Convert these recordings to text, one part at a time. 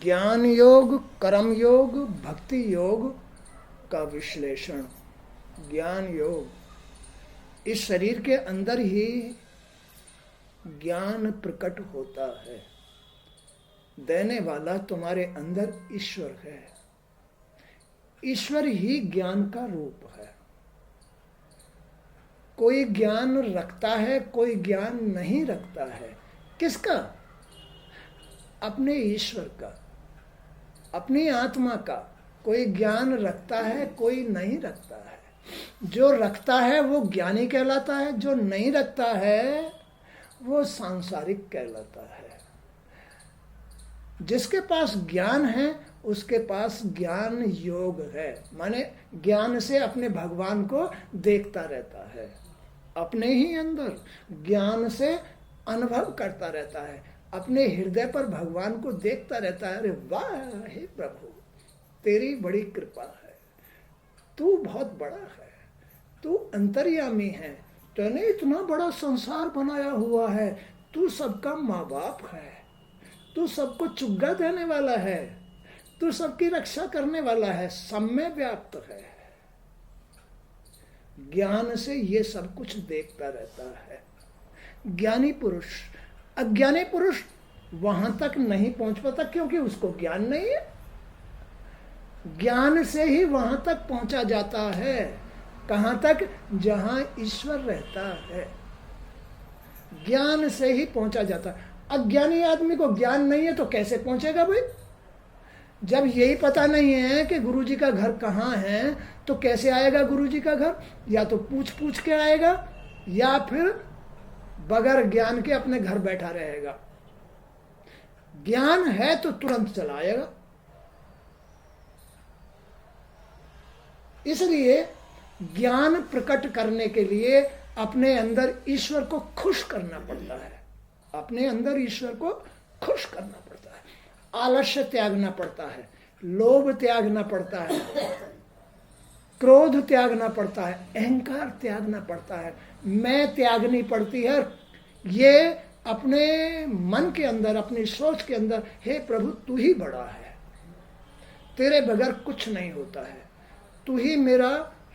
ज्ञान योग, कर्म योग, भक्ति योग का विश्लेषण। ज्ञान योग, इस शरीर के अंदर ही ज्ञान प्रकट होता है। देने वाला तुम्हारे अंदर ईश्वर है। ईश्वर ही ज्ञान का रूप है। कोई ज्ञान रखता है, कोई ज्ञान नहीं रखता है। किसका? अपने ईश्वर का, अपनी आत्मा का। कोई ज्ञान रखता है, कोई नहीं रखता है। जो रखता है वो ज्ञानी कहलाता है, जो नहीं रखता है वो सांसारिक कहलाता है। जिसके पास ज्ञान है उसके पास ज्ञान योग है, माने ज्ञान से अपने भगवान को देखता रहता है, अपने ही अंदर ज्ञान से अनुभव करता रहता है, अपने हृदय पर भगवान को देखता रहता है। अरे वाह हे प्रभु, तेरी बड़ी कृपा है, तू बहुत बड़ा है, तू अंतर्यामी है, तूने इतना बड़ा संसार बनाया हुआ है, तू सबका माँ बाप है, तू सबको चुग्गा देने वाला है, तू सबकी रक्षा करने वाला है, सब में व्याप्त है। ज्ञान से ये सब कुछ देखता रहता है ज्ञानी पुरुष। अज्ञानी पुरुष वहां तक नहीं पहुंच पाता क्योंकि उसको ज्ञान नहीं है। ज्ञान से ही वहां तक पहुंचा जाता है। कहां तक? जहां ईश्वर रहता है, ज्ञान से ही पहुंचा जाता है। अज्ञानी आदमी को ज्ञान नहीं है तो कैसे पहुंचेगा भाई? जब यही पता नहीं है कि गुरुजी का घर कहाँ है तो कैसे आएगा गुरुजी का घर? या तो पूछ पूछ के आएगा या फिर बगैर ज्ञान के अपने घर बैठा रहेगा। ज्ञान है तो तुरंत चला आएगा। इसलिए ज्ञान प्रकट करने के लिए अपने अंदर ईश्वर को खुश करना पड़ता है। अपने अंदर ईश्वर को खुश करना पड़ता है। आलस्य त्यागना पड़ता है, लोभ त्यागना पड़ता है, क्रोध त्यागना पड़ता है, अहंकार त्यागना पड़ता है, मैं त्यागनी पड़ती है। ये अपने मन के अंदर, अपनी सोच के अंदर, हे प्रभु तू ही बड़ा है, तेरे बगैर कुछ नहीं होता है, तू ही मेरा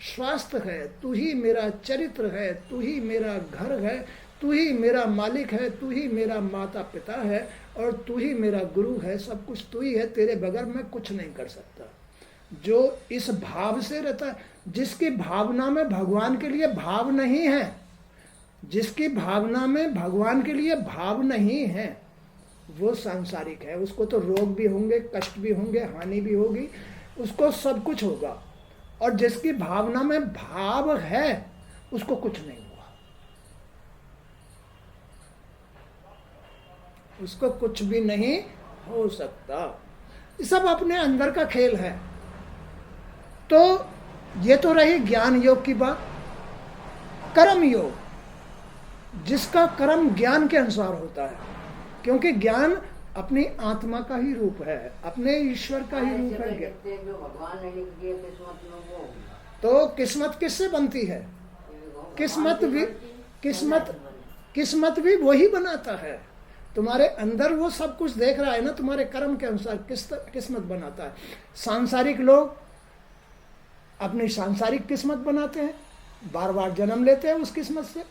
स्वास्थ्य है, तू ही मेरा चरित्र है, तू ही मेरा घर है, तू ही मेरा मालिक है, तू ही मेरा माता पिता है और तू ही मेरा गुरु है। सब कुछ तू ही है, तेरे बगैर मैं कुछ नहीं कर सकता। जो इस भाव से रहता है, जिसकी भावना में भगवान के लिए भाव नहीं है, जिसकी भावना में भगवान के लिए भाव नहीं है वो सांसारिक है। उसको तो रोग भी होंगे, कष्ट भी होंगे, हानि भी होगी, उसको सब कुछ होगा। और जिसकी भावना में भाव है उसको कुछ नहीं हुआ, उसको कुछ भी नहीं हो सकता। सब अपने अंदर का खेल है। तो ये तो रही ज्ञान योग की बात। कर्म योग, जिसका कर्म ज्ञान के अनुसार होता है, क्योंकि ज्ञान अपनी आत्मा का ही रूप है, अपने ईश्वर का ही रूप है। तो किस्मत किससे बनती है? किस्मत भी वही बनाता है। तुम्हारे अंदर वो सब कुछ देख रहा है ना, तुम्हारे कर्म के अनुसार किस्मत बनाता है। सांसारिक लोग अपनी सांसारिक किस्मत बनाते हैं, बार बार जन्म लेते हैं उस किस्मत से।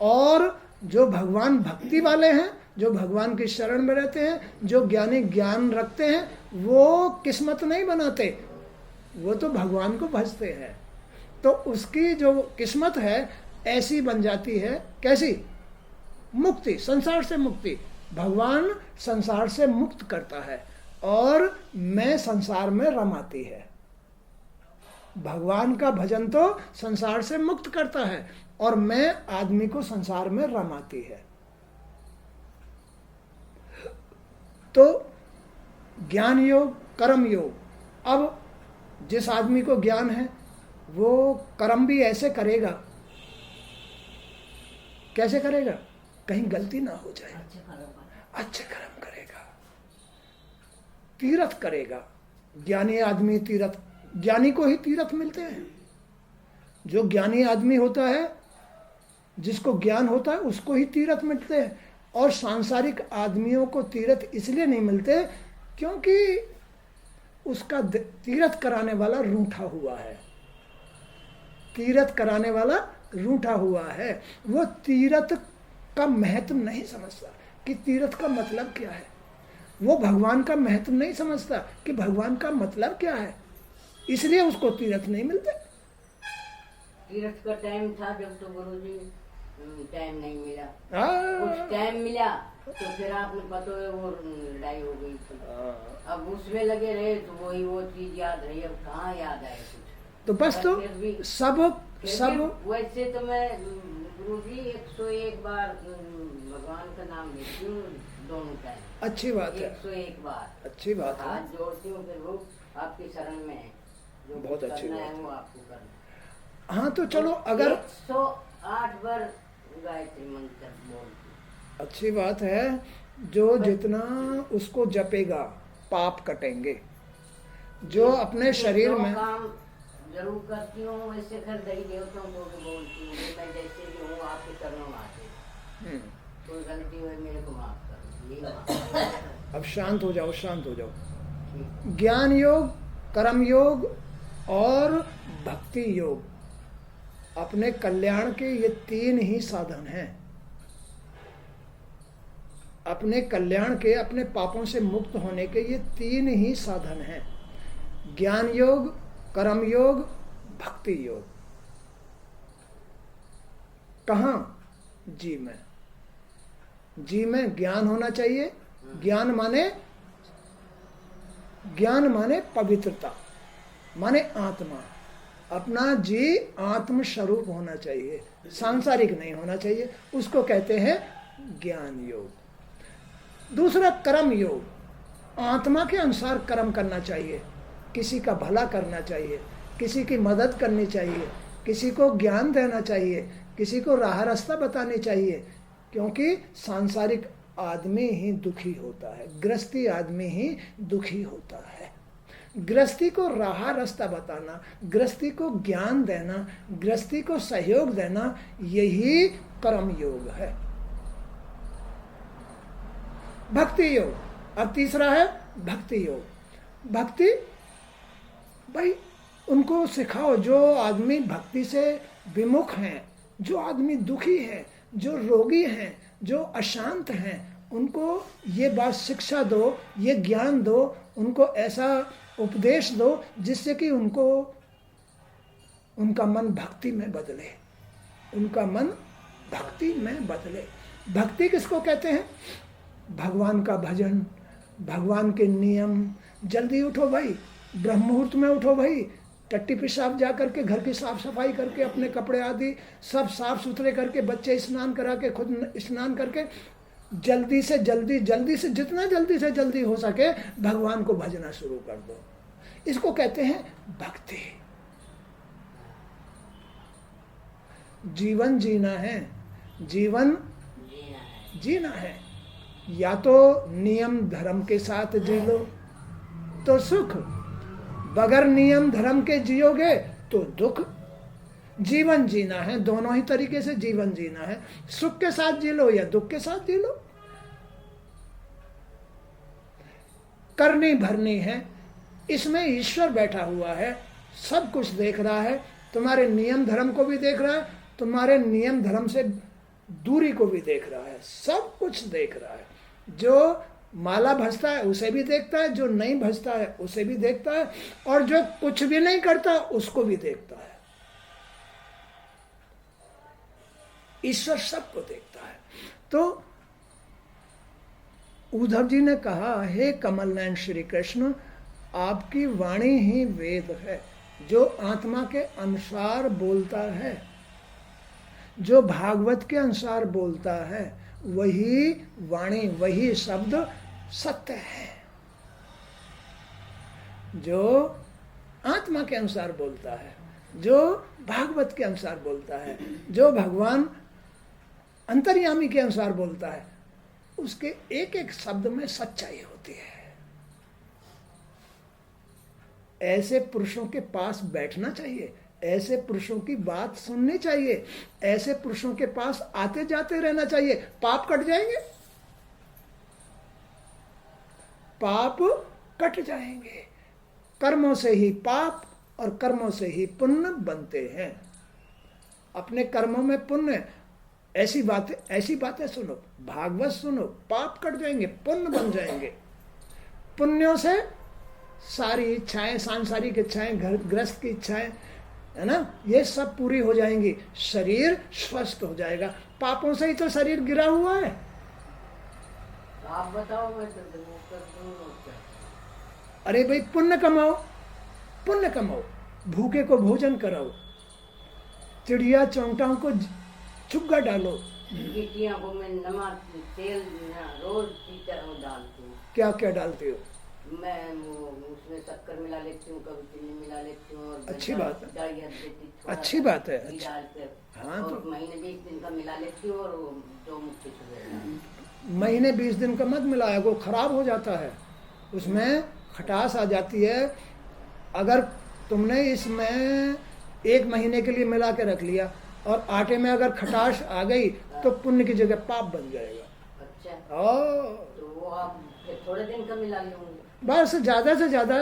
और जो भगवान भक्ति वाले हैं, जो भगवान की शरण में रहते हैं, जो ज्ञानी ज्ञान रखते हैं, वो किस्मत नहीं बनाते, वो तो भगवान को भजते हैं। तो उसकी जो किस्मत है ऐसी बन जाती है। कैसी? मुक्ति, संसार से मुक्ति। भगवान संसार से मुक्त करता है और मैं संसार में रमाती है। भगवान का भजन तो संसार से मुक्त करता है और मैं आदमी को संसार में रमाती है। तो ज्ञान योग, कर्म योग। अब जिस आदमी को ज्ञान है वो कर्म भी ऐसे करेगा। कैसे करेगा? कहीं गलती ना हो जाए, अच्छे कर्म करेगा, तीर्थ करेगा। ज्ञानी आदमी तीर्थ, ज्ञानी को ही तीर्थ मिलते हैं। जो ज्ञानी आदमी होता है, जिसको ज्ञान होता है, उसको ही तीर्थ मिलते हैं। और सांसारिक आदमियों को तीर्थ इसलिए नहीं मिलते क्योंकि उसका तीर्थ कराने वाला रूठा हुआ है, तीर्थ कराने वाला रूठा हुआ है। वो तीर्थ का महत्व नहीं समझता कि तीर्थ का मतलब क्या है। वो भगवान का महत्व नहीं समझता कि भगवान का मतलब क्या है, इसलिए उसको तीर्थ नहीं मिलते। तीर्थ का टाइम था जब तो गुरुजी टाइम नहीं मिला, हाँ। कुछ टाइम मिला तो फिर आपने पता है वो लड़ाई हो गई थी। अब उसमें लगे रहे तो वही वो चीज याद रही, अब कहाँ याद आए कुछ। तो बस तो सब वैसे तो मैं गुरुजी 101 बार भगवान का नाम लेती हूँ दोनों टाइम। अच्छी बात है, 101 बार अच्छी बात है, हाथ जोड़ती हूँ, फिर वो आपकी शरण में है, जो बहुत अच्छी करना बात है है। वो आपको करना। हाँ तो चलो, अगर 108 बार गायत्री मंत्र बोलती। अच्छी बात है, जो जितना उसको जपेगा पाप कटेंगे। जो अपने शरीर में काम जरूर करती हूँ, वैसे घर दही देवताओं को भी बोलती हूँ मैं जैसे भी हूँ आपके चरणों में आते, कोई गलती हुई मेरे को माफ करो। अब शांत हो जाओ, शांत हो जाओ। ज्ञान योग, कर्म योग और भक्ति योग, अपने कल्याण के ये तीन ही साधन हैं। अपने कल्याण के, अपने पापों से मुक्त होने के ये तीन ही साधन हैं। ज्ञान योग, कर्म योग, भक्ति योग। कहाँ? जी में। जी में ज्ञान होना चाहिए। ज्ञान माने पवित्रता, माने आत्मा। अपना जी आत्म स्वरूप होना चाहिए, सांसारिक नहीं होना चाहिए, उसको कहते हैं ज्ञान योग। दूसरा कर्म योग, आत्मा के अनुसार कर्म करना चाहिए, किसी का भला करना चाहिए, किसी की मदद करनी चाहिए, किसी को ज्ञान देना चाहिए, किसी को राह रास्ता बतानी चाहिए। क्योंकि सांसारिक आदमी ही दुखी होता है, गृहस्थी आदमी ही दुखी होता है। गृहस्थी को राह रास्ता बताना, गृहस्थी को ज्ञान देना, गृहस्थी को सहयोग देना, यही कर्म योग है। भक्ति योग, अब तीसरा है भक्ति योग। भक्ति भाई उनको सिखाओ जो आदमी भक्ति से विमुख हैं, जो आदमी दुखी हैं, जो रोगी हैं, जो अशांत हैं, उनको ये बात शिक्षा दो, ये ज्ञान दो, उनको ऐसा उपदेश दो जिससे कि उनका मन भक्ति में बदले, उनका मन भक्ति में बदले। भक्ति किसको कहते हैं? भगवान का भजन, भगवान के नियम। जल्दी उठो भाई, ब्रह्म मुहूर्त में उठो भाई, टट्टी पेशाब जा करके घर की साफ सफाई करके अपने कपड़े आदि सब साफ सुथरे करके, बच्चे स्नान करा के, खुद स्नान करके, जल्दी से जितना जल्दी से जल्दी हो सके भगवान को भजना शुरू कर दो। इसको कहते हैं भक्ति। जीवन जीना है, जीवन जीना है। या तो नियम धर्म के साथ जी लो तो सुख, बगैर नियम धर्म के जियोगे तो दुख। जीवन जीना है, दोनों ही तरीके से जीवन जीना है। सुख के साथ जी लो या दुख के साथ जी लो। करनी भरनी है, इसमें ईश्वर बैठा हुआ है, सब कुछ देख रहा है। तुम्हारे नियम धर्म को भी देख रहा है, तुम्हारे नियम धर्म से दूरी को भी देख रहा है, सब कुछ देख रहा है। जो माला भजता है उसे भी देखता है, जो नहीं भजता है उसे भी देखता है, और जो कुछ भी नहीं करता उसको भी देखता है। ईश्वर सबको देखता है। तो उद्धव जी ने कहा, हे कमल नयन श्री कृष्ण, आपकी वाणी ही वेद है, जो आत्मा के अनुसार बोलता है, जो भागवत के अनुसार बोलता है, वही वाणी, वही शब्द सत्य है। जो आत्मा के अनुसार बोलता है, जो भागवत के अनुसार बोलता है, जो भगवान अंतर्यामी के अनुसार बोलता है, उसके एक एक शब्द में सच्चाई होती है। ऐसे पुरुषों के पास बैठना चाहिए, ऐसे पुरुषों की बात सुननी चाहिए, ऐसे पुरुषों के पास आते जाते रहना चाहिए। पाप कट जाएंगे, पाप कट जाएंगे। कर्मों से ही पाप और कर्मों से ही पुण्य बनते हैं। अपने कर्मों में पुण्य, ऐसी बातें सुनो, भागवत सुनो, पाप कट जाएंगे, पुण्य बन जाएंगे। पुण्यों से सारी इच्छाएं, सांसारिक इच्छाएं, घर गृहस्थ की इच्छाएं, है ना, ये सब पूरी हो जाएंगी, शरीर स्वस्थ हो जाएगा। पापों से ही तो शरीर गिरा हुआ है। आप बताओ, मैं तो कर दूं। अरे भाई, पुण्य कमाओ, पुण्य कमाओ, भूखे को भोजन कराओ, चिड़िया चौंटाओं को चुग्गा डालो। गिट्टियों को मैं नमक तेल रोज डालती हूँ। क्या क्या डालते हो? मैं उसमें शक्कर मिला लेती हूँ, कभी चीनी मिला लेती हूँ। अच्छी बात है, अच्छी बात है। हाँ, तो महीने 20 दिन का मिला लेती हूँ और 2 मुट्ठी सुबह। महीने 20 दिन का मत मिलाया, वो खराब हो जाता है, उसमें खटास आ जाती है। अगर तुमने इसमें 1 महीने के लिए मिला के रख लिया और आटे में अगर खटास आ गई तो पुण्य की जगह पाप बन जाएगा। अच्छा, तो वो आप थोड़े दिन का मिला लूंगी। बस ज्यादा से ज्यादा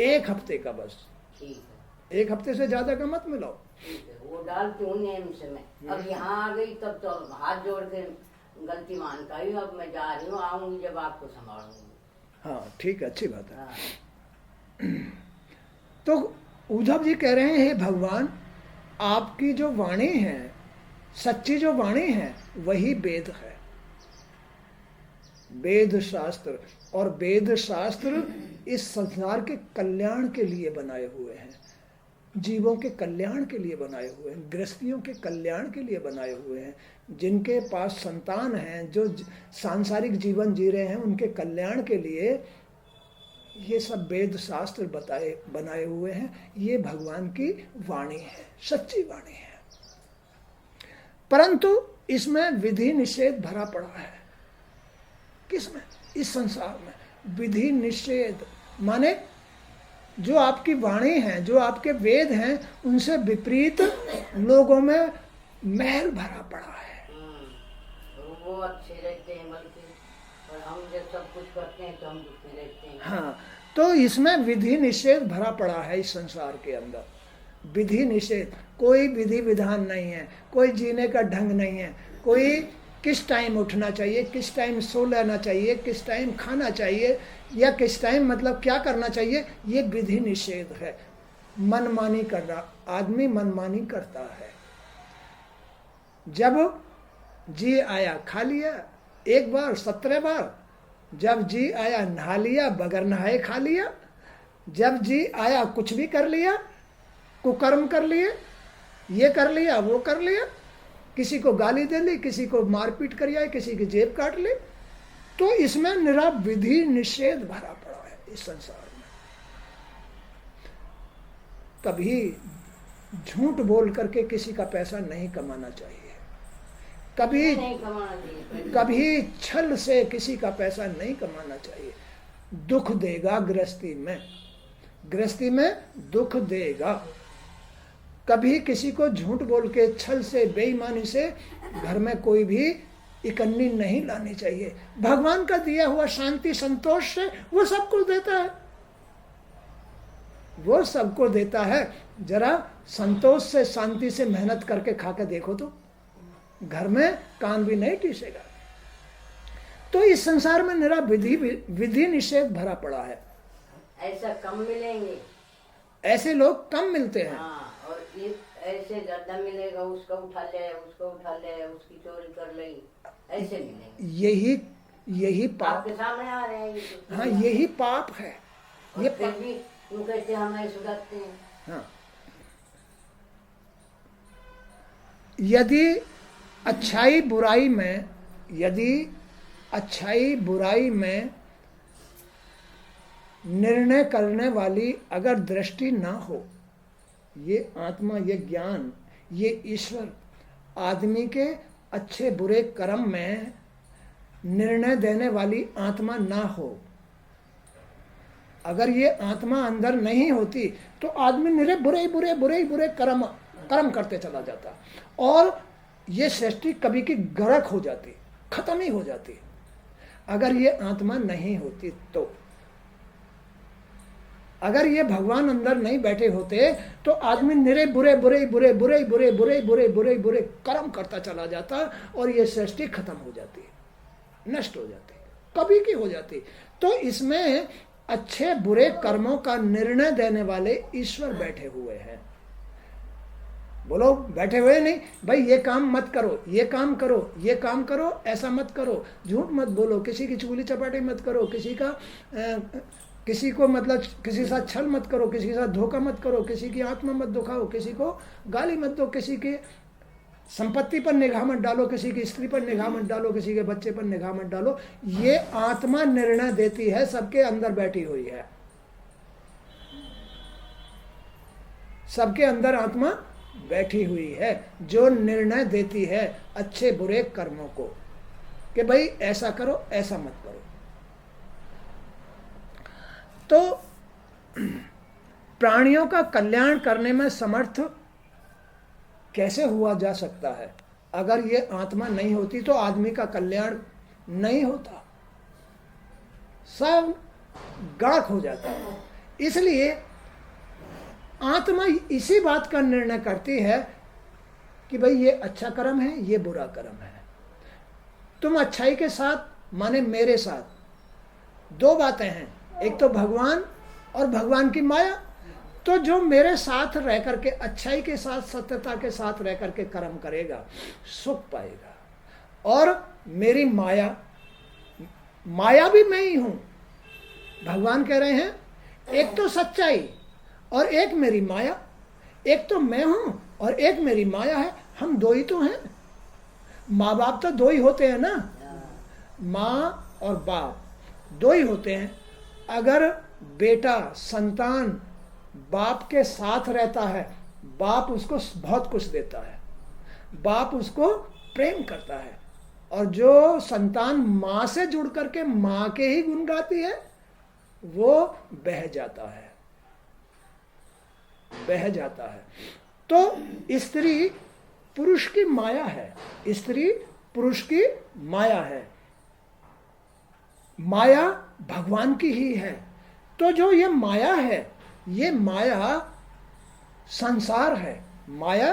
1 हफ्ते का, बस ठीक है, 1 हफ्ते से ज्यादा का मत मिलाओ। ठीक है, वो डालती हूँ नेम से मैं। अब यहाँ आ गई तब तो हाथ जोड़ के गलती मान का ही, अब मैं जा रही हूँ, आऊंगी जब आपको संभालूंगी। हाँ ठीक है, अच्छी बात है। हाँ। तो उद्धव जी कह रहे हैं, हे भगवान, आपकी जो वाणी है, सच्ची जो वाणी है, वही वेद है। वेद शास्त्र, और वेद शास्त्र इस संसार के कल्याण के लिए बनाए हुए हैं, जीवों के कल्याण के लिए बनाए हुए हैं, गृहस्थियों के कल्याण के लिए बनाए हुए हैं। जिनके पास संतान हैं, जो सांसारिक जीवन जी रहे हैं, उनके कल्याण के लिए ये सब वेद शास्त्र बनाए हुए हैं। ये भगवान की वाणी है, सच्ची वाणी है। परंतु इसमें विधि निषेध भरा पड़ा है। किसमें? इस संसार में विधि निषेध, माने जो आपकी वाणी है, जो आपके वेद हैं, उनसे विपरीत लोगों में महल भरा पड़ा है। वो अच्छे रहते हैं, बल्कि और हम जब सब कुछ करते हैं तो हम दुखी रहते हैं। हाँ, तो इसमें विधि निषेध भरा पड़ा है। इस संसार के अंदर विधि निषेध, कोई विधि विधान नहीं है, कोई जीने का ढंग नहीं है, कोई किस टाइम उठना चाहिए, किस टाइम सो लेना चाहिए, किस टाइम खाना चाहिए, या किस टाइम मतलब क्या करना चाहिए, ये विधि निषेध है। मनमानी करना, आदमी मनमानी करता है। जब जी आया खा लिया, 1 बार 17 बार, जब जी आया नहा लिया, बगैर नहाए खा लिया, जब जी आया कुछ भी कर लिया, कुकर्म कर लिए, ये कर लिया, वो कर लिया, किसी को गाली दे ली, किसी को मारपीट कर आए, किसी की जेब काट ली। तो इसमें निरा विधि निषेध भरा पड़ा है इस संसार में। कभी झूठ बोल करके किसी का पैसा नहीं कमाना चाहिए, कभी छल से किसी का पैसा नहीं कमाना चाहिए। दुख देगा गृहस्थी में दुख देगा। कभी किसी को झूठ बोल के, छल से, बेईमानी से घर में कोई भी इकन्नी नहीं लानी चाहिए। भगवान का दिया हुआ शांति संतोष से वो सबको देता है, वो सबको देता है। जरा संतोष से, शांति से मेहनत करके खा के देखो तो घर में कान भी नहीं टीसेगा। तो इस संसार में निरा विधि निषेध भरा पड़ा है। ऐसा कम मिलेंगे, ऐसे लोग कम मिलते हैं। हाँ, और ये ऐसे ज्यादा मिलेगा, उसका उठा ले, उसकी चोरी कर ले, ऐसे मिलेंगे। यही पाप आपके सामने आ रहे हैं। हाँ, यही पाप है। ये फिर भी तुम कहते हमें सुधारते हैं। हाँ, यदि अच्छाई बुराई में निर्णय करने वाली अगर दृष्टि ना हो, ये आत्मा, ये ज्ञान, ये ईश्वर आदमी के अच्छे बुरे कर्म में निर्णय देने वाली आत्मा ना हो, अगर ये आत्मा अंदर नहीं होती तो आदमी निरे बुरे कर्म करते चला जाता और ये सृष्टि कभी की गर्क हो जाती, खत्म ही हो जाती। अगर ये आत्मा नहीं होती तो अगर ये भगवान अंदर नहीं बैठे होते तो आदमी निरे बुरे बुरे बुरे बुरे बुरे बुरे बुरे बुरे बुरे कर्म करता चला जाता और ये सृष्टि खत्म हो जाती, नष्ट हो जाती, कभी की हो जाती। तो इसमें अच्छे बुरे कर्मों का निर्णय देने वाले ईश्वर बैठे हुए हैं। बोलो बैठे हुए नहीं, भाई ये काम मत करो, ये काम करो, ये काम करो, ऐसा मत करो, झूठ मत बोलो, किसी की चुगली चपाटी मत करो, किसी को मतलब किसी के साथ छल मत करो, किसी के साथ धोखा मत करो, किसी की आत्मा मत दुखाओ, किसी को गाली मत दो, किसी की संपत्ति पर निगाह मत डालो, किसी की स्त्री पर निगाह मत डालो, किसी के बच्चे पर निगाह मत डालो। ये आत्मा निर्णय देती है, सबके अंदर बैठी हुई है, सबके अंदर आत्मा बैठी हुई है जो निर्णय देती है अच्छे बुरे कर्मों को कि भाई ऐसा करो, ऐसा मत करो। तो प्राणियों का कल्याण करने में समर्थ कैसे हुआ जा सकता है? अगर ये आत्मा नहीं होती तो आदमी का कल्याण नहीं होता, सब गाढ़ हो जाता है। इसलिए आत्मा इसी बात का निर्णय करती है कि भाई ये अच्छा कर्म है, ये बुरा कर्म है। तुम अच्छाई के साथ माने मेरे साथ दो बातें हैं, एक तो भगवान और भगवान की माया। तो जो मेरे साथ रह करके अच्छाई के साथ सत्यता के साथ रह करके कर्म करेगा सुख पाएगा, और मेरी माया, माया भी मैं ही हूं। भगवान कह रहे हैं एक तो सच्चाई और एक मेरी माया, एक तो मैं हूं और एक मेरी माया है, हम दो ही तो हैं। माँ बाप तो दो ही होते हैं ना, माँ और बाप दो ही होते हैं। अगर बेटा संतान बाप के साथ रहता है, बाप उसको बहुत कुछ देता है, बाप उसको प्रेम करता है, और जो संतान माँ से जुड़ करके माँ के ही गुण गाती है वो बह जाता है, बह जाता है। तो स्त्री पुरुष की माया है, स्त्री पुरुष की माया है, माया भगवान की ही है। तो जो ये माया है, ये माया संसार है, माया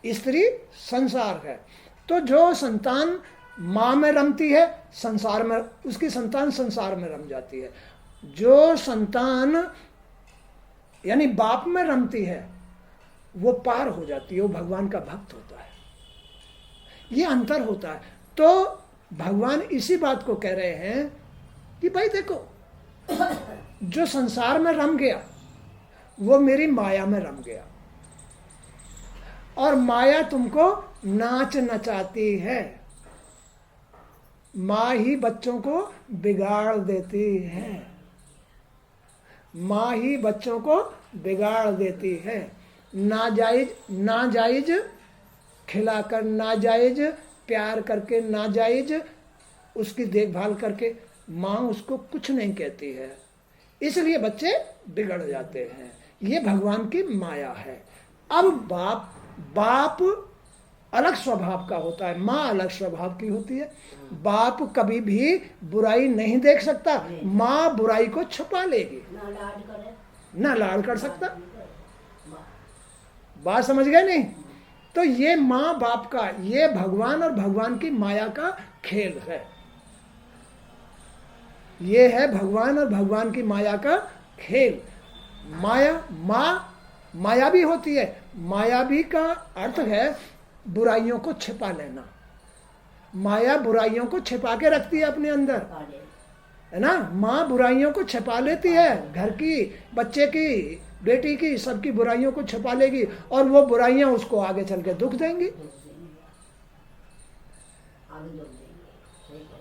स्त्री संसार है। तो जो संतान माँ में रमती है संसार में, उसकी संतान संसार में रम जाती है। जो संतान यानी बाप में रमती है वो पार हो जाती है, वो भगवान का भक्त होता है। ये अंतर होता है। तो भगवान इसी बात को कह रहे हैं कि भाई देखो, जो संसार में रम गया वो मेरी माया में रम गया, और माया तुमको नाच नचाती है। माँ ही बच्चों को बिगाड़ देती है, माँ ही बच्चों को बिगाड़ देती है। नाजायज खिलाकर, नाजायज प्यार करके, नाजायज उसकी देखभाल करके माँ उसको कुछ नहीं कहती है, इसलिए बच्चे बिगड़ जाते हैं। ये भगवान की माया है। अब बाप अलग स्वभाव का होता है, माँ अलग स्वभाव की होती है। बाप कभी भी बुराई नहीं देख सकता, माँ बुराई को छुपा लेगी, ना लाड कर सकता। बात समझ गए नहीं? तो ये माँ बाप का, ये भगवान और भगवान की माया का खेल है। ये है भगवान और भगवान की माया का खेल। माया, माया भी होती है। माया भी का अर्थ है बुराइयों को छिपा लेना। माया बुराइयों को छिपा के रखती है अपने अंदर, है ना। माँ बुराइयों को छिपा लेती है, घर की, बच्चे की, बेटी की, सबकी बुराइयों को छिपा लेगी, और वो बुराइयां उसको आगे चल के दुख देंगी।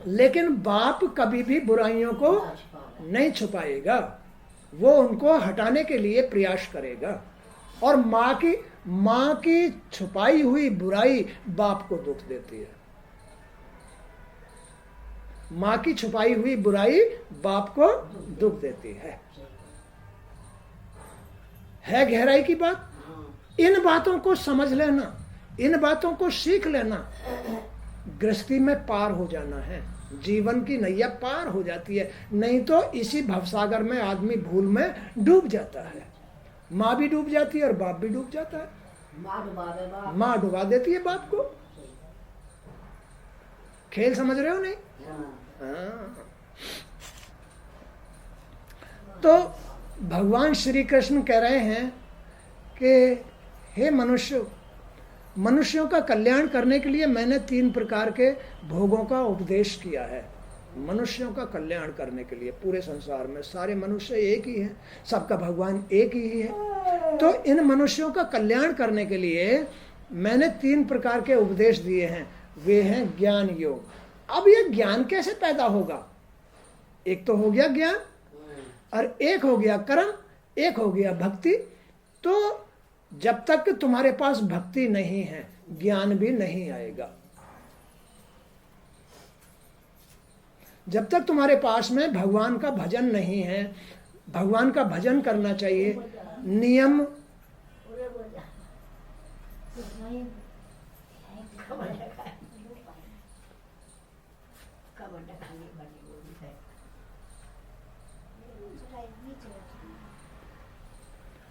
लेकिन बाप कभी भी बुराइयों को नहीं छुपाएगा, वो उनको हटाने के लिए प्रयास करेगा। और माँ की छुपाई हुई बुराई बाप को दुख देती है। माँ की छुपाई हुई बुराई बाप को दुख देती है गहराई की बात। इन बातों को समझ लेना, इन बातों को सीख लेना, गृहस्थी में पार हो जाना है। जीवन की नैया पार हो जाती है। नहीं तो इसी भवसागर में आदमी भूल में डूब जाता है। माँ भी डूब जाती है और बाप भी डूब जाता है। माँ डुबा देती है बाप को। खेल समझ रहे हो नहीं? हाँ। तो भगवान श्री कृष्ण कह रहे हैं कि हे मनुष्य, मनुष्यों का कल्याण करने के लिए मैंने 3 प्रकार के भोगों का उपदेश किया है। मनुष्यों का कल्याण करने के लिए पूरे संसार में सारे मनुष्य एक ही हैं, सबका भगवान एक ही है। तो इन मनुष्यों का कल्याण करने के लिए मैंने 3 प्रकार के उपदेश दिए हैं। वे हैं ज्ञान योग। अब ये ज्ञान कैसे पैदा होगा? एक तो हो गया ज्ञान और एक हो गया कर्म, एक हो गया भक्ति। तो जब तक तुम्हारे पास भक्ति नहीं है ज्ञान भी नहीं आएगा। जब तक तुम्हारे पास में भगवान का भजन नहीं है, भगवान का भजन करना चाहिए, नियम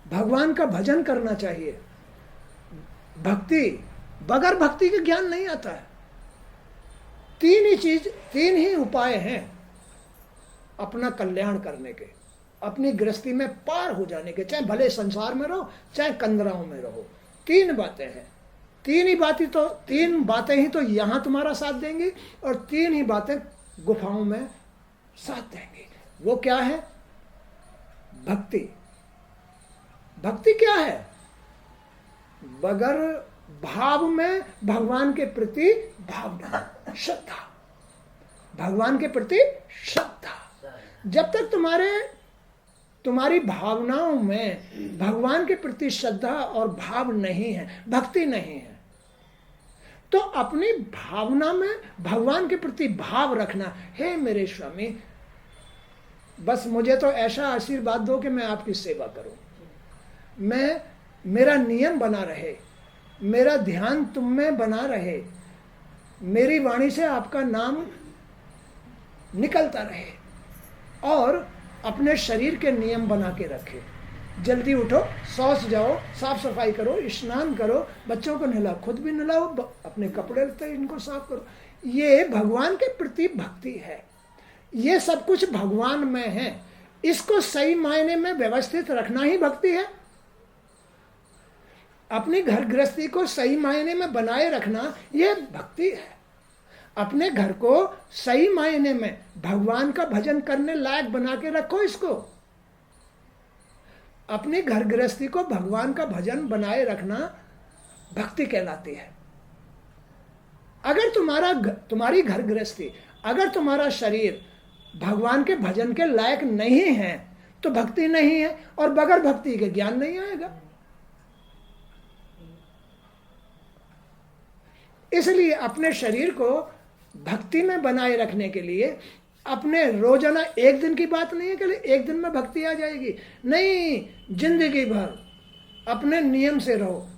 भगवान का भजन करना चाहिए। भक्ति, बगैर भक्ति के ज्ञान नहीं आता है। 3 ही उपाय हैं अपना कल्याण करने के, अपनी गृहस्थी में पार हो जाने के। चाहे भले संसार में रहो चाहे कंदराओं में रहो, 3 बातें हैं। 3 बातें ही तो यहां तुम्हारा साथ देंगी और 3 ही बातें गुफाओं में साथ देंगी। वो क्या है? भक्ति। भक्ति क्या है? बगैर भाव में भगवान के प्रति भावना, श्रद्धा, भगवान के प्रति श्रद्धा। जब तक तुम्हारी भावनाओं में भगवान के प्रति श्रद्धा और भाव नहीं है, भक्ति नहीं है, तो अपनी भावना में भगवान के प्रति भाव रखना। हे मेरे स्वामी, बस मुझे तो ऐसा आशीर्वाद दो कि मैं आपकी सेवा करूं, मेरा नियम बना रहे, मेरा ध्यान तुम में बना रहे, मेरी वाणी से आपका नाम निकलता रहे, और अपने शरीर के नियम बना के रखे। जल्दी उठो, शौच जाओ, साफ सफाई करो, स्नान करो, बच्चों को नहलाओ, खुद भी नहलाओ, अपने कपड़े लगते इनको साफ करो। ये भगवान के प्रति भक्ति है। ये सब कुछ भगवान में है। इसको सही मायने में व्यवस्थित रखना ही भक्ति है। अपनी घर गृहस्थी को सही मायने में बनाए रखना यह भक्ति है। अपने घर को सही मायने में भगवान का भजन करने लायक बना के रखो। इसको अपनी घर गृहस्थी को भगवान का भजन बनाए रखना भक्ति कहलाती है। अगर तुम्हारी घर गृहस्थी, अगर तुम्हारा शरीर भगवान के भजन के लायक नहीं है तो भक्ति नहीं है, और बगैर भक्ति के ज्ञान नहीं आएगा। इसलिए अपने शरीर को भक्ति में बनाए रखने के लिए अपने रोजाना, एक दिन की बात नहीं है कि एक दिन में भक्ति आ जाएगी, नहीं, जिंदगी भर अपने नियम से रहो।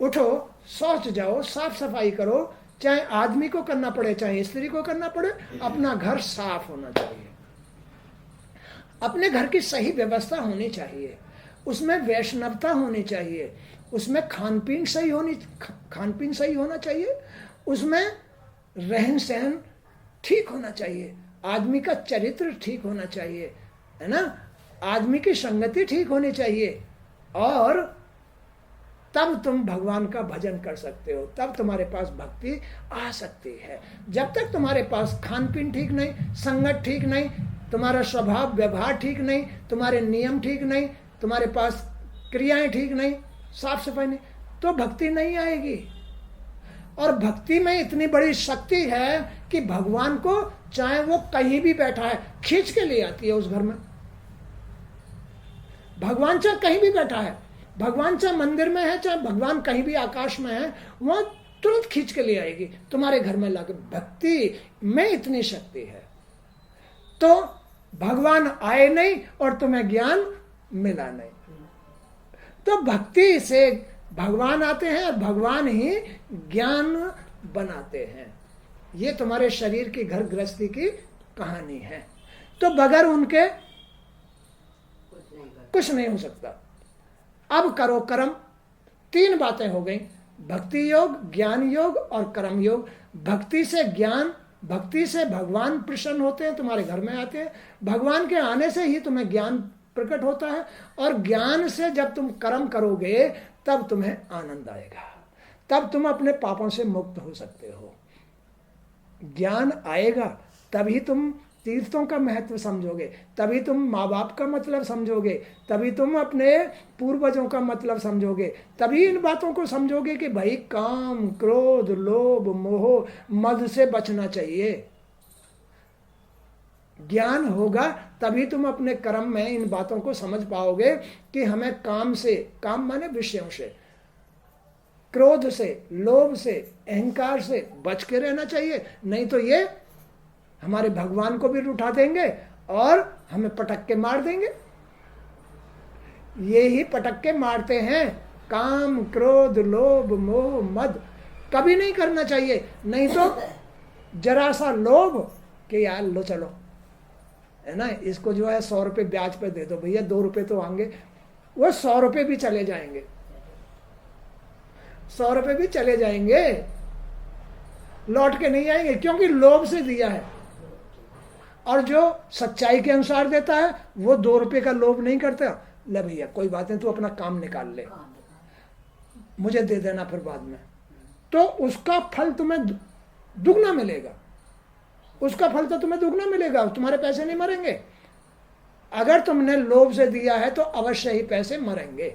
उठो, शौच जाओ, साफ सफाई करो, चाहे आदमी को करना पड़े चाहे स्त्री को करना पड़े, अपना घर साफ होना चाहिए। अपने घर की सही व्यवस्था होनी चाहिए, उसमें वैष्णवता होनी चाहिए, उसमें खान पीन सही होना चाहिए, उसमें रहन सहन ठीक होना चाहिए, आदमी का चरित्र ठीक होना चाहिए, है ना, आदमी की संगति ठीक होनी चाहिए, और तब तुम भगवान का भजन कर सकते हो, तब तुम्हारे पास भक्ति आ सकती है। जब तक तुम्हारे पास खान पीन ठीक नहीं, संगत ठीक नहीं, तुम्हारा स्वभाव व्यवहार ठीक नहीं, तुम्हारे नियम ठीक नहीं, तुम्हारे पास क्रियाएं ठीक नहीं, साफ सफाई नहीं, तो भक्ति नहीं आएगी। और भक्ति में इतनी बड़ी शक्ति है कि भगवान को चाहे वो कहीं भी बैठा है खींच के ले आती है उस घर में। भगवान चाहे कहीं भी बैठा है, भगवान चाहे मंदिर में है, चाहे भगवान कहीं भी आकाश में है, वह तुरंत खींच के ले आएगी तुम्हारे घर में लाके। भक्ति में इतनी शक्ति है। तो भगवान आए नहीं और तुम्हें ज्ञान मिला नहीं, तो भक्ति से भगवान आते हैं और भगवान ही ज्ञान बनाते हैं। ये तुम्हारे शरीर की घर गृहस्थी की कहानी है। तो बगैर उनके कुछ नहीं हो सकता। अब करो कर्म। 3 बातें हो गई, भक्ति योग, ज्ञान योग और कर्म योग। भक्ति से ज्ञान, भक्ति से भगवान प्रसन्न होते हैं, तुम्हारे घर में आते हैं। भगवान के आने से ही तुम्हें ज्ञान प्रकट होता है, और ज्ञान से जब तुम कर्म करोगे तब तुम्हें आनंद आएगा, तब तुम अपने पापों से मुक्त हो सकते हो। ज्ञान आएगा तभी तुम तीर्थों का महत्व समझोगे, तभी तुम माँ बाप का मतलब समझोगे, तभी तुम अपने पूर्वजों का मतलब समझोगे, तभी इन बातों को समझोगे कि भाई काम, क्रोध, लोभ, मोह, मद से बचना चाहिए। ज्ञान होगा तभी तुम अपने कर्म में इन बातों को समझ पाओगे कि हमें काम से, काम माने विषयों से, क्रोध से, लोभ से, अहंकार से बच के रहना चाहिए। नहीं तो ये हमारे भगवान को भी उठा देंगे और हमें पटक के मार देंगे। ये ही पटक के मारते हैं। काम, क्रोध, लोभ, मोह, मद कभी नहीं करना चाहिए। नहीं तो जरा सा लोभ कि यार लो चलो, है ना, इसको जो है 100 रुपये ब्याज पे दे दो भैया, 2 रुपये तो आएंगे, वो 100 रुपये भी चले जाएंगे, 100 रुपये भी चले जाएंगे, लौट के नहीं आएंगे, क्योंकि लोभ से दिया है। और जो सच्चाई के अनुसार देता है वो 2 रुपये का लोभ नहीं करता। ले भैया कोई बात नहीं, तू अपना काम निकाल ले, मुझे दे देना फिर बाद में, तो उसका फल तुम्हें दुगना मिलेगा। उसका फल तो तुम्हें दुगना मिलेगा, तुम्हारे पैसे नहीं मरेंगे। अगर तुमने लोभ से दिया है तो अवश्य ही पैसे मरेंगे।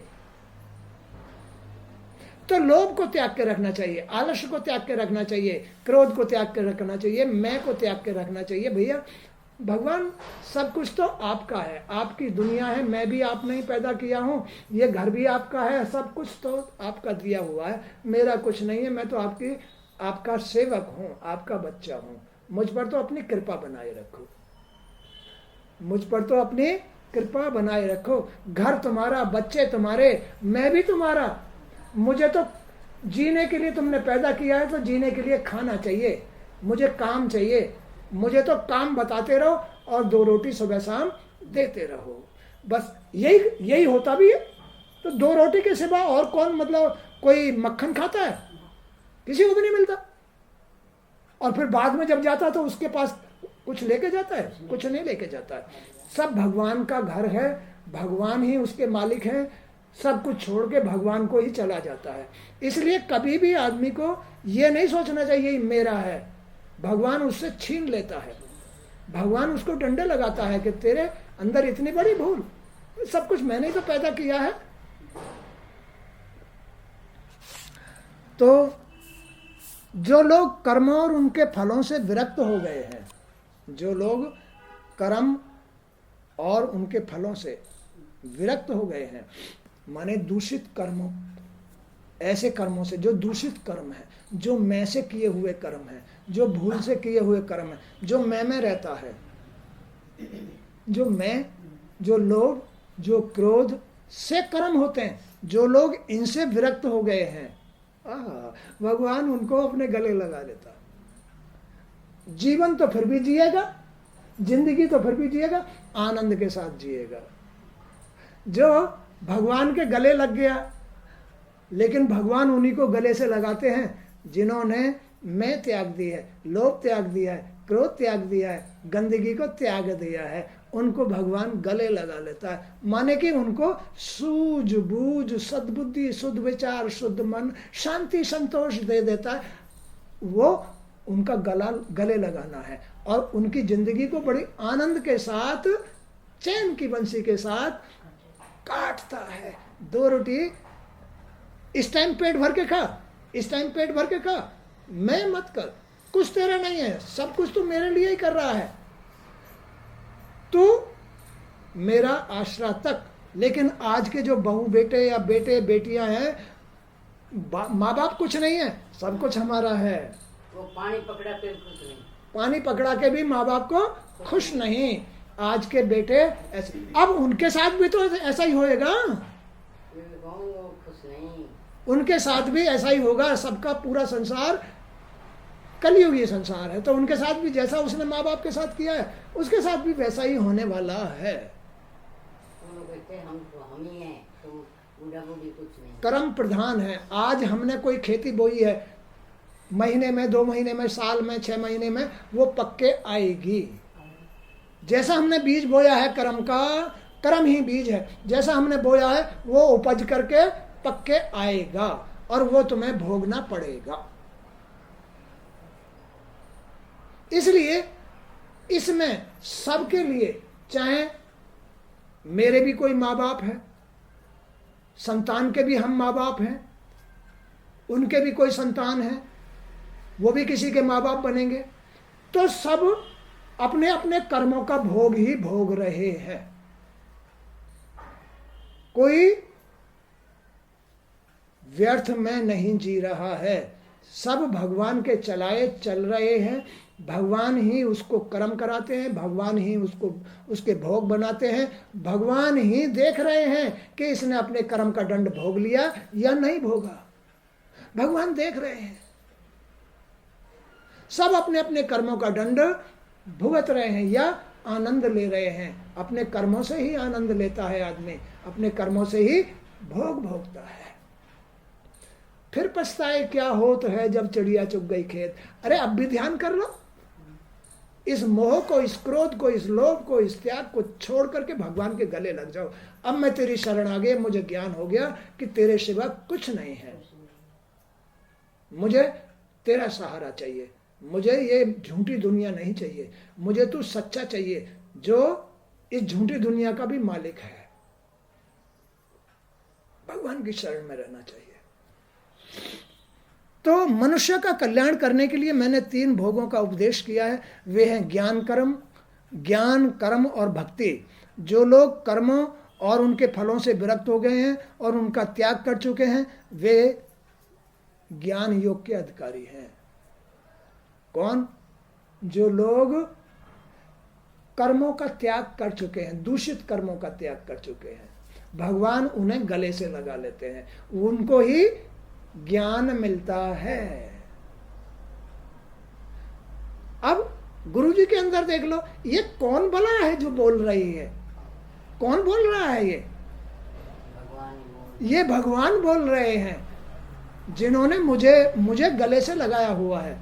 तो लोभ को त्याग के रखना चाहिए, आलस्य को त्याग के रखना चाहिए, क्रोध को त्याग के रखना चाहिए, मैं को त्याग के रखना चाहिए। भैया भगवान सब कुछ तो आपका है, आपकी दुनिया है, मैं भी आपने ही पैदा किया हूँ, ये घर भी आपका है, सब कुछ तो आपका दिया हुआ है, मेरा कुछ नहीं है। मैं तो आपका सेवक हूँ, आपका बच्चा हूँ। मुझ पर तो अपनी कृपा बनाए रखो, मुझ पर तो अपनी कृपा बनाए रखो। घर तुम्हारा, बच्चे तुम्हारे, मैं भी तुम्हारा। मुझे तो जीने के लिए तुमने पैदा किया है, तो जीने के लिए खाना चाहिए, मुझे काम चाहिए। मुझे तो काम बताते रहो और 2 रोटी सुबह शाम देते रहो, बस यही होता भी है। तो 2 रोटी के सिवा और कौन, मतलब कोई मक्खन खाता है? किसी को भी नहीं मिलता। और फिर बाद में जब जाता तो उसके पास कुछ लेके जाता है? कुछ नहीं लेके जाता है। सब भगवान का घर है, भगवान ही उसके मालिक हैं, सब कुछ छोड़ के भगवान को ही चला जाता है। इसलिए कभी भी आदमी को ये नहीं सोचना चाहिए मेरा है, भगवान उससे छीन लेता है। भगवान उसको डंडे लगाता है कि तेरे अंदर इतनी बड़ी भूल, सब कुछ मैंने ही तो पैदा किया है। तो जो लोग कर्मों और उनके फलों से विरक्त हो गए हैं, जो लोग कर्म और उनके फलों से विरक्त हो गए हैं, माने दूषित कर्मों, ऐसे कर्मों से जो दूषित कर्म है, जो मैं से किए हुए कर्म है, जो भूल से किए हुए कर्म है, जो मैं में रहता है, जो मैं, जो लोभ, जो क्रोध से कर्म होते हैं, जो लोग इनसे विरक्त हो गए हैं, भगवान उनको अपने गले लगा लेता। जीवन तो फिर भी जिएगा, जिंदगी तो फिर भी जिएगा, आनंद के साथ जिएगा। जो भगवान के गले लग गया, लेकिन भगवान उन्हीं को गले से लगाते हैं जिन्होंने मैं त्याग दी है, लोभ त्याग दिया है, क्रोध त्याग दिया है, गंदगी को त्याग दिया है, उनको भगवान गले लगा लेता है। माने कि उनको सूझबूझ, सद्बुद्धि, शुद्ध विचार, शुद्ध मन, शांति, संतोष दे देता है। वो उनका गले लगाना है और उनकी जिंदगी को बड़ी आनंद के साथ, चैन की बंसी के साथ काटता है। 2 रोटी इस टाइम पेट भर के खा, इस टाइम पेट भर के खा, मैं मत कर, कुछ तेरा नहीं है, सब कुछ तो मेरे लिए ही कर रहा है, तू मेरा आश्रय तक। लेकिन आज के जो बहू बेटे या बेटे बेटियां हैं, माँ बाप कुछ नहीं है, सब कुछ हमारा है। वो पानी पकड़ा के खुश नहीं, पानी पकड़ा के भी माँ बाप को खुश नहीं। आज के बेटे ऐसे, अब उनके साथ भी तो ऐसा ही होएगा, खुश नहीं, उनके साथ भी ऐसा ही होगा। सबका पूरा संसार कलयुग ये संसार है, तो उनके साथ भी जैसा उसने माँ बाप के साथ किया है उसके साथ भी वैसा ही होने वाला है। वो लोग कहते हैं हम ही हैं, तो बूढ़ा बूढ़ी कुछ नहीं। कर्म प्रधान है। आज हमने कोई खेती बोई है, महीने में, 2 महीने में, साल में, 6 महीने में वो पक्के आएगी। जैसा हमने बीज बोया है कर्म का, कर्म ही बीज है, जैसा हमने बोया है वो उपज करके पक्के आएगा और वो तुम्हें भोगना पड़ेगा। इसलिए इसमें सबके लिए, चाहे मेरे भी कोई माँ बाप है, संतान के भी हम माँ बाप हैं, उनके भी कोई संतान है, वो भी किसी के माँ बाप बनेंगे, तो सब अपने अपने कर्मों का भोग ही भोग रहे हैं। कोई व्यर्थ में नहीं जी रहा है, सब भगवान के चलाए चल रहे हैं। भगवान ही उसको कर्म कराते हैं, भगवान ही उसको उसके भोग बनाते हैं, भगवान ही देख रहे हैं कि इसने अपने कर्म का दंड भोग लिया या नहीं भोगा। भगवान देख रहे हैं, सब अपने अपने कर्मों का दंड भुगत रहे हैं या आनंद ले रहे हैं। अपने कर्मों से ही आनंद लेता है आदमी, अपने कर्मों से ही भोग भोगता है। फिर पछताए क्या होत है जब चिड़िया चुग गई खेत। अरे अब भी ध्यान कर लो, इस मोह को, इस क्रोध को, इस लोभ को, इस त्याग को छोड़ करके भगवान के गले लग जाओ। अब मैं तेरी शरण आ गई, मुझे ज्ञान हो गया कि तेरे सिवा कुछ नहीं है, मुझे तेरा सहारा चाहिए, मुझे ये झूठी दुनिया नहीं चाहिए, मुझे तू सच्चा चाहिए जो इस झूठी दुनिया का भी मालिक है। भगवान की शरण में रहना चाहिए। तो मनुष्य का कल्याण करने के लिए मैंने 3 भोगों का उपदेश किया है। वे हैं ज्ञान कर्म और भक्ति। जो लोग कर्मों और उनके फलों से विरक्त हो गए हैं और उनका त्याग कर चुके हैं, वे ज्ञान योग के अधिकारी हैं। कौन? जो लोग कर्मों का त्याग कर चुके हैं, दूषित कर्मों का त्याग कर चुके हैं, भगवान उन्हें गले से लगा लेते हैं, उनको ही ज्ञान मिलता है। अब गुरुजी के अंदर देख लो, ये कौन भला है जो बोल रही है? कौन बोल रहा है? ये भगवान बोल रहे हैं, जिन्होंने मुझे गले से लगाया हुआ है।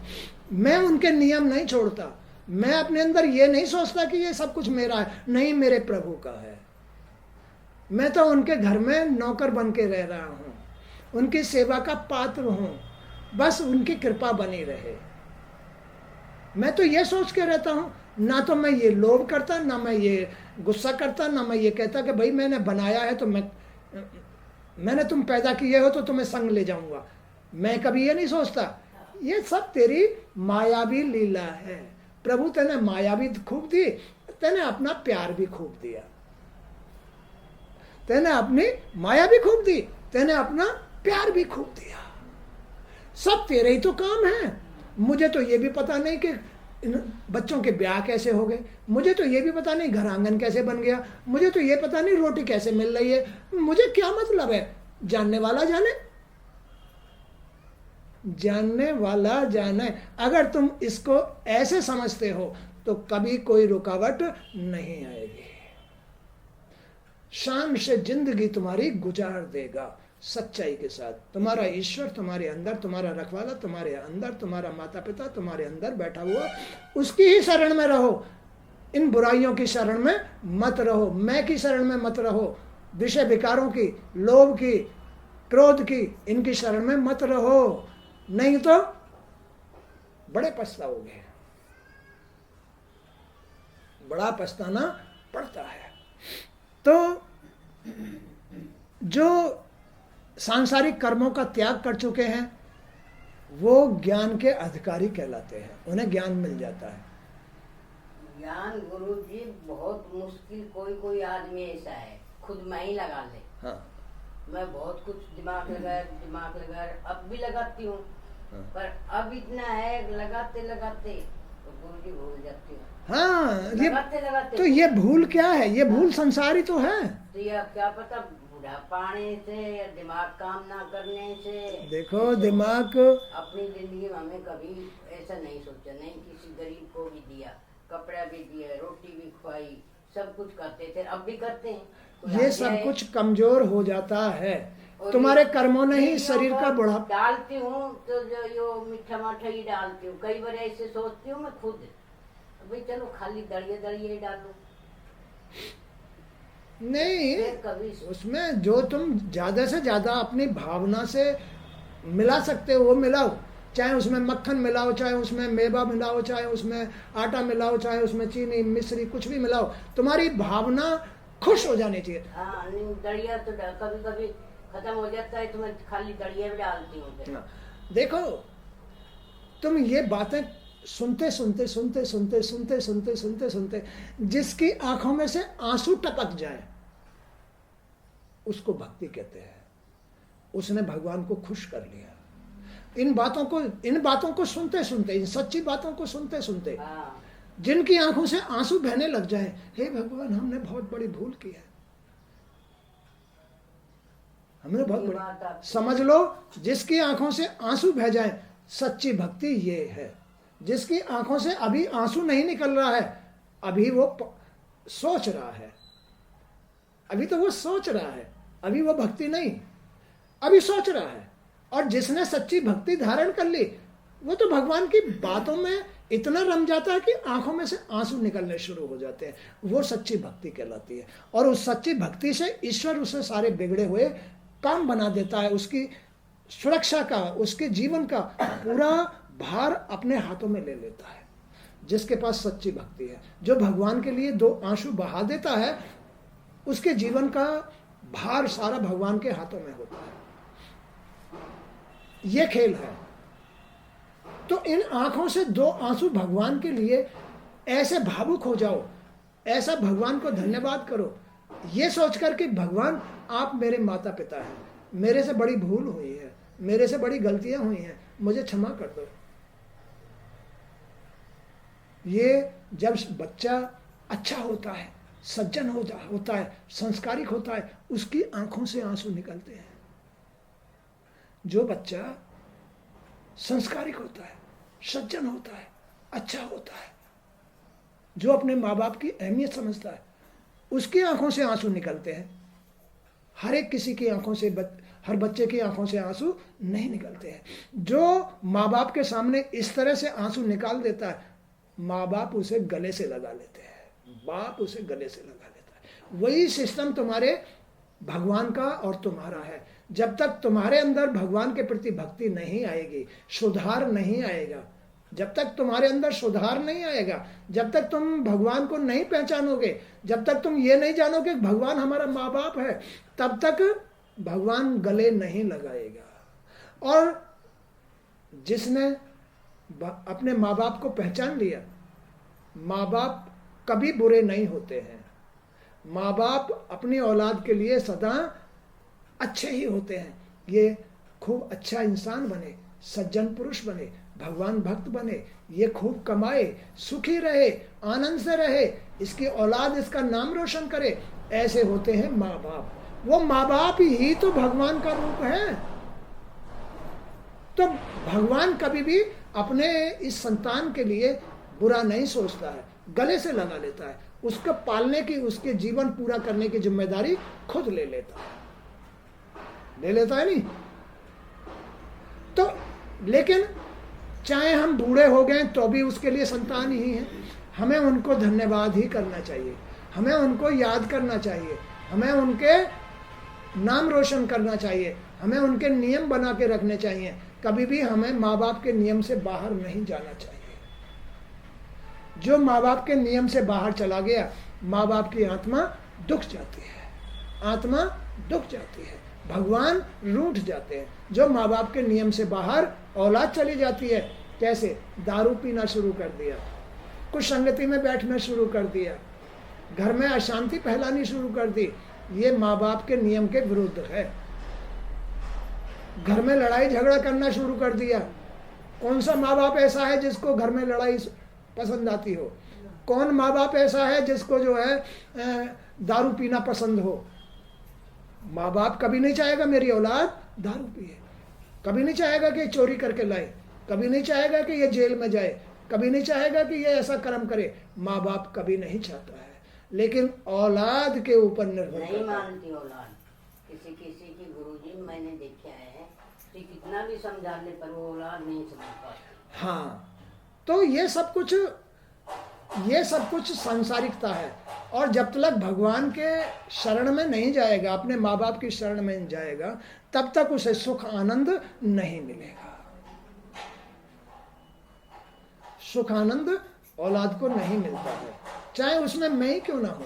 मैं उनके नियम नहीं छोड़ता, मैं अपने अंदर ये नहीं सोचता कि ये सब कुछ मेरा है, नहीं, मेरे प्रभु का है। मैं तो उनके घर में नौकर बन के रह रहा हूं, उनकी सेवा का पात्र हूं, बस उनकी कृपा बनी रहे। मैं तो ये सोच के रहता हूं, ना तो मैं ये लोभ करता, ना मैं ये गुस्सा करता, ना मैं ये कहता कि भाई मैंने बनाया है तो मैंने तुम पैदा किए हो तो तुम्हें संग ले जाऊंगा। मैं कभी ये नहीं सोचता। ये सब तेरी मायावी लीला है। प्रभु तेने माया भी खूब दी, तेने अपना प्यार भी खूब दिया, तेने अपनी माया भी खूब दी, तेने अपना प्यार भी खूब दिया। सब तेरे ही तो काम है। मुझे तो ये भी पता नहीं कि बच्चों के ब्याह कैसे हो गए, मुझे तो ये भी पता नहीं घर आंगन कैसे बन गया, मुझे तो ये पता नहीं रोटी कैसे मिल रही है। मुझे क्या मतलब है? जानने वाला जाने, जानने वाला जाने। अगर तुम इसको ऐसे समझते हो तो कभी कोई रुकावट नहीं आएगी। शान से जिंदगी तुम्हारी गुजार देगा, सच्चाई के साथ। तुम्हारा ईश्वर तुम्हारे अंदर, तुम्हारा रखवाला तुम्हारे अंदर, तुम्हारा माता पिता तुम्हारे अंदर बैठा हुआ, उसकी ही शरण में रहो। इन बुराइयों की शरण में मत रहो, मैं की शरण में मत रहो, विषय विकारों की, लोभ की, क्रोध की, इनकी शरण में मत रहो, नहीं तो बड़े पछताओगे, बड़ा पछताना पड़ता है। तो जो सांसारिक कर्मों का त्याग कर चुके हैं वो ज्ञान के अधिकारी कहलाते हैं, उन्हें ज्ञान मिल जाता है। ज्ञान गुरु जी बहुत मुश्किल, कोई आदमी ऐसा है, खुद मैं ही लगा ले। हाँ। मैं बहुत कुछ दिमाग लगा, अब भी लगाती हूँ। हाँ। पर अब इतना है, लगाते लगाते तो गुरुजी भूल जाती हूँ। हाँ, ये लगाते लगाते तो ये भूल क्या है? ये भूल संसारी तो है। तो ये अब क्या पता बुढ़ापा आने से या दिमाग काम ना करने से। देखो दिमाग, अपनी जिंदगी में हमें कभी ऐसा नहीं सोचा, नहीं किसी गरीब को भी दिया, कपड़ा भी दिया, रोटी भी खुआई, सब कुछ करते थे, अब भी करते हैं। कोई ये आ सब जाए कुछ कमजोर हो जाता है। और तुम्हारे ये- कर्मों ने ही ये शरीर का बुढ़ा डालती हूँ तो जो यो मीठा माठा ही डालती हूँ। कई बार ऐसे सोचती हूँ मैं खुद, भाई चलो खाली दड़िए दड़िए ही डालो। नहीं, फिर कभी उसमें जो तुम ज्यादा से ज्यादा अपनी भावना से मिला सकते हो वो मिलाओ। चाहे उसमें मक्खन मिलाओ, चाहे उसमें मेवा मिलाओ, चाहे उसमें आटा मिलाओ, चाहे उसमें चीनी मिश्री कुछ भी मिलाओ, तुम्हारी भावना खुश हो जानी चाहिए। हाँ, नहीं दड़िया तो कभी कभी खत्म हो जाता है तो मैं खाली दड़िया भी डालती हूँ फिर। देखो तुम ये बातें सुनते सुनते सुनते सुनते सुनते सुनते सुनते सुनते जिसकी आंखों में से आंसू टपक जाए उसको भक्ति कहते हैं। उसने भगवान को खुश कर लिया। इन बातों को सुनते सुनते, इन सच्ची बातों को सुनते सुनते हाँ, जिनकी आंखों से आंसू बहने लग जाए, हे भगवान हमने बहुत बड़ी भूल की है, हमने बहुत ये बात बड़ी, आप- समझ लो जिसकी आंखों से आंसू बह जाए, सच्ची भक्ति ये है। जिसकी आंखों से अभी आंसू नहीं निकल रहा है, अभी वो सोच रहा है, अभी तो वो सोच रहा है, अभी वो भक्ति नहीं, अभी सोच रहा है। और जिसने सच्ची भक्ति धारण कर ली वो तो भगवान की बातों में इतना रम जाता है कि आंखों में से आंसू निकलने शुरू हो जाते हैं। वो सच्ची भक्ति कहलाती है। और उस सच्ची भक्ति से ईश्वर उसे सारे बिगड़े हुए काम बना देता है। उसकी सुरक्षा का, उसके जीवन का पूरा भार अपने हाथों में ले लेता है। जिसके पास सच्ची भक्ति है, जो भगवान के लिए दो आंसू बहा देता है, उसके जीवन का भार सारा भगवान के हाथों में होता है। ये खेल है। तो इन आंखों से दो आंसू भगवान के लिए ऐसे भावुक हो जाओ, ऐसा भगवान को धन्यवाद करो, ये सोचकर कि भगवान आप मेरे माता पिता हैं, मेरे से बड़ी भूल हुई है, मेरे से बड़ी गलतियां हुई हैं, मुझे क्षमा कर दो। ये जब बच्चा अच्छा होता है, सज्जन होता है, संस्कारिक होता है, उसकी आंखों से आंसू निकलते हैं। जो बच्चा संस्कारिक होता है, सज्जन होता है, अच्छा होता है, जो अपने माँ बाप की अहमियत समझता है, उसकी आंखों से आंसू निकलते हैं। हर एक किसी की आंखों से हर बच्चे की आंखों से आंसू नहीं निकलते हैं। जो माँ बाप के सामने इस तरह से आंसू निकाल देता है, माँ बाप उसे गले से लगा लेते हैं, बाप उसे गले से लगा लेता है। वही सिस्टम तुम्हारे भगवान का और तुम्हारा है। जब तक तुम्हारे अंदर भगवान के प्रति भक्ति नहीं आएगी, सुधार नहीं आएगा, जब तक तुम्हारे अंदर सुधार नहीं आएगा, जब तक तुम भगवान को नहीं पहचानोगे, जब तक तुम ये नहीं जानोगे कि भगवान हमारा माँ बाप है, तब तक भगवान गले नहीं लगाएगा। और जिसने अपने माँ बाप को पहचान लिया, माँ बाप कभी बुरे नहीं होते हैं। माँ बाप अपनी औलाद के लिए सदा अच्छे ही होते हैं। ये खूब अच्छा इंसान बने, सज्जन पुरुष बने, भगवान भक्त बने, ये खूब कमाए, सुखी रहे, आनंद से रहे, इसकी औलाद इसका नाम रोशन करे, ऐसे होते हैं माँ बाप। वो माँ बाप ही तो भगवान का रूप है। तो भगवान कभी भी अपने इस संतान के लिए बुरा नहीं सोचता है, गले से लगा लेता है, उसको पालने की, उसके जीवन पूरा करने की जिम्मेदारी खुद ले लेता है नहीं। तो लेकिन चाहे हम बूढ़े हो गए तो भी उसके लिए संतान ही है। हमें उनको धन्यवाद ही करना चाहिए, हमें उनको याद करना चाहिए, हमें उनके नाम रोशन करना चाहिए, हमें उनके नियम बना के रखने चाहिए। कभी भी हमें माँ बाप के नियम से बाहर नहीं जाना चाहिए। जो माँ बाप के नियम से बाहर चला गया, माँ बाप की आत्मा दुख जाती है, आत्मा दुख जाती है, भगवान रूठ जाते हैं। जो माँ बाप के नियम से बाहर औलाद चली जाती है, कैसे? दारू पीना शुरू कर दिया, कुछ संगति में बैठना शुरू कर दिया, घर में अशांति फैलानी शुरू कर दी, ये माँ बाप के नियम के विरुद्ध है। घर में लड़ाई झगड़ा करना शुरू कर दिया। कौन सा माँ बाप ऐसा है जिसको घर में लड़ाई पसंद आती हो? कौन माँ बाप ऐसा है जिसको जो है दारू पीना पसंद हो? माँ बाप कभी नहीं चाहेगा मेरी औलाद दारू पिए, कभी नहीं चाहेगा कि चोरी करके लाए, कभी नहीं चाहेगा कि ये जेल में जाए, कभी नहीं चाहेगा कि ये ऐसा कर्म करे। माँ बाप कभी नहीं चाहता है, लेकिन औलाद के ऊपर निर्भर नहीं करता है। मानती औलाद। किसी किसी की गुरुजी मैंने देखा है कि कितना भी समझाने पर वो औलाद नहीं समझ पाती। हाँ, तो ये सब कुछ सांसारिकता है। और जब तक भगवान के शरण में नहीं जाएगा, अपने माँ बाप की शरण में नहीं जाएगा, तब तक उसे सुख आनंद नहीं मिलेगा। सुख आनंद औलाद को नहीं मिलता है, चाहे उसमें मैं ही क्यों ना हूं।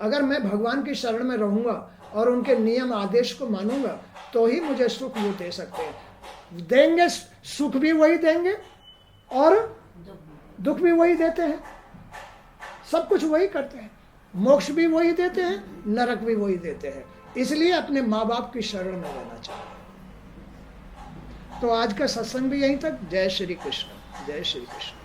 अगर मैं भगवान की शरण में रहूंगा और उनके नियम आदेश को मानूंगा तो ही मुझे सुख वो दे सकते हैं। देंगे सुख भी वही देंगे और दुख भी वही देते हैं, सब कुछ वही करते हैं। मोक्ष भी वही देते हैं, नरक भी वही देते हैं। इसलिए अपने माँ बाप की शरण में रहना चाहिए। तो आज का सत्संग भी यहीं तक। जय श्री कृष्ण, जय श्री कृष्ण।